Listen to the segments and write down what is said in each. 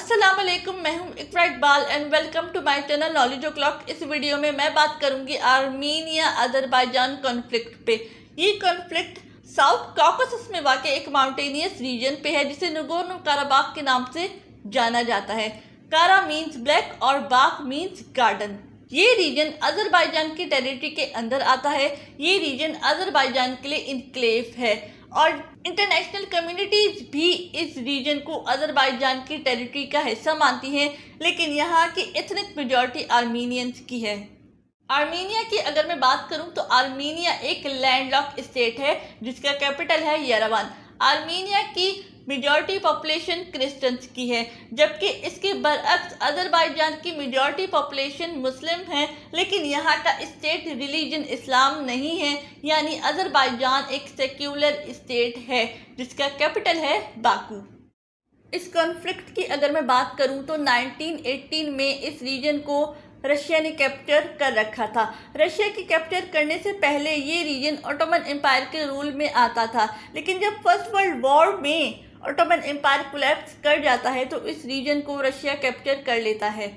अस्सलाम वालेकुम, मैं हूं Iqra Iqbal and welcome to my channel knowledge o'clock. इस वीडियो में मैं बात करूंगी आर्मीनिया अज़रबैजान कॉन्फ्लिक्ट पे। ये कॉन्फ्लिक्ट साउथ कॉकेसस में वाक़ एक माउंटेनियस रीजन पे है जिसे नगोर्नो काराबाख के नाम से जाना जाता है। कारा मीन्स ब्लैक और बाख मीन्स गार्डन। ये रीजन अज़रबैजान की टेरिटरी के अंदर आता है। ये रीजन अज़रबैजान के लिए इनक्लेव है और इंटरनेशनल कम्युनिटीज़ भी इस रीजन को अज़रबैजान की टेरिटरी का हिस्सा मानती हैं, लेकिन यहाँ की एथनिक मेजॉरिटी आर्मीनियंस की है। आर्मीनिया की अगर मैं बात करूँ तो आर्मीनिया एक लैंडलॉक स्टेट है जिसका कैपिटल है येरेवन। आर्मीनिया की मेजॉरिटी पॉपुलेशन क्रिश्चियंस की है, जबकि इसके बरअक्स अज़रबैजान की मेजॉरिटी पॉपुलेशन मुस्लिम है, लेकिन यहाँ का स्टेट रिलीजन इस्लाम नहीं है, यानी अज़रबैजान एक सेक्युलर स्टेट है जिसका कैपिटल है बाकू। इस कॉन्फ्लिक्ट की अगर मैं बात करूँ तो 1918 में इस रीजन को रशिया ने कैप्चर कर रखा था। रशिया के कैप्चर करने से पहले ये रीजन ऑटोमन एम्पायर के रूल में आता था, लेकिन जब फर्स्ट वर्ल्ड वॉर में ऑटोमन एम्पायर कोलैप्स कर जाता है तो इस रीजन को रशिया कैप्चर कर लेता है।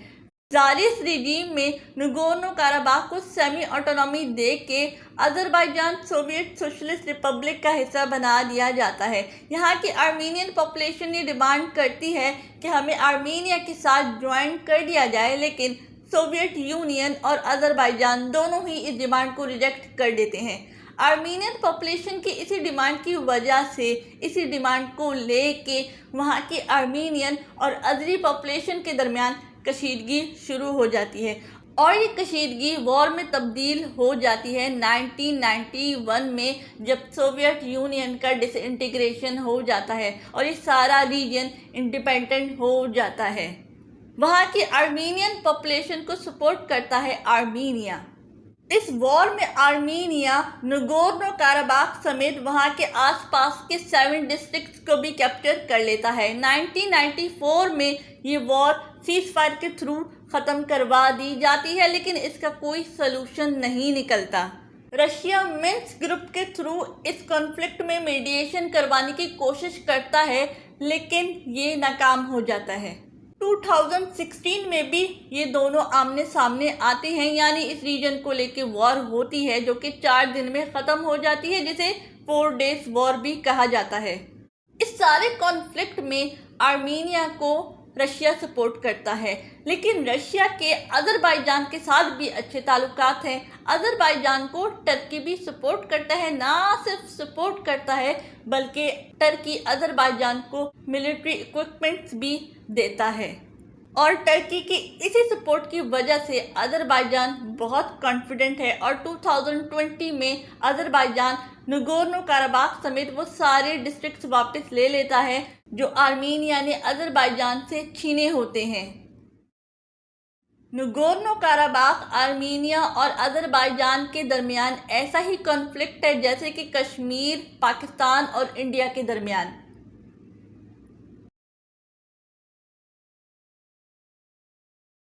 ज़ारिस्ट रिजीम में नगोर्नो काराबाख को सेमी ऑटोनॉमी दे के अज़रबैजान सोवियत सोशलिस्ट रिपब्लिक का हिस्सा बना दिया जाता है। यहाँ की आर्मीनियन पॉपुलेशन ये डिमांड करती है कि हमें आर्मीनिया के साथ ज्वाइन कर दिया जाए, लेकिन सोवियत यूनियन और अज़रबैजान दोनों ही इस डिमांड को रिजेक्ट कर देते हैं। आर्मीनियन पॉपुलेशन की इसी डिमांड की वजह से, इसी डिमांड को लेके वहाँ की आर्मीनियन और अज़री पॉपुलेशन के दरमियान कशीदगी शुरू हो जाती है और ये कशीदगी वॉर में तब्दील हो जाती है 1991 में, जब सोवियत यूनियन का डिसइंटीग्रेशन हो जाता है और ये सारा रीजन इंडिपेंडेंट हो जाता है। वहाँ की आर्मीनियन पॉपुलेशन को सपोर्ट करता है आर्मीनिया। इस वॉर में आर्मीनिया नगोर्नो काराबाख समेत वहाँ के आसपास के 7 डिस्ट्रिक्ट्स को भी कैप्चर कर लेता है। 1994 में ये वॉर सीज फायर के थ्रू ख़त्म करवा दी जाती है, लेकिन इसका कोई सलूशन नहीं निकलता। रशिया मिन्स्क ग्रुप के थ्रू इस कॉन्फ्लिक्ट में मीडिएशन करवाने की कोशिश करता है, लेकिन ये नाकाम हो जाता है। 2016 में भी ये दोनों आमने सामने आते हैं, यानी इस रीजन को लेके वॉर होती है जो कि 4 दिन में ख़त्म हो जाती है, जिसे 4 डेज वॉर भी कहा जाता है। इस सारे कॉन्फ्लिक्ट में आर्मीनिया को रशिया सपोर्ट करता है, लेकिन रशिया के अज़रबैजान के साथ भी अच्छे ताल्लुकात हैं। अज़रबैजान को टर्की भी सपोर्ट करता है, ना सिर्फ सपोर्ट करता है बल्कि टर्की अज़रबैजान को मिलिट्री इक्विपमेंट्स भी देता है और टर्की की इसी सपोर्ट की वजह से अज़रबैजान बहुत कॉन्फिडेंट है और 2020 में अज़रबैजान नगोर्नो काराबाख समेत वो सारे डिस्ट्रिक्ट्स वापस ले लेता है जो आर्मीनिया ने अज़रबैजान से छीने होते हैं। नगोर्नो काराबाख आर्मीनिया और अज़रबैजान के दरमियान ऐसा ही कॉन्फ्लिक्ट है जैसे कि कश्मीर, पाकिस्तान और इंडिया के दरमियान।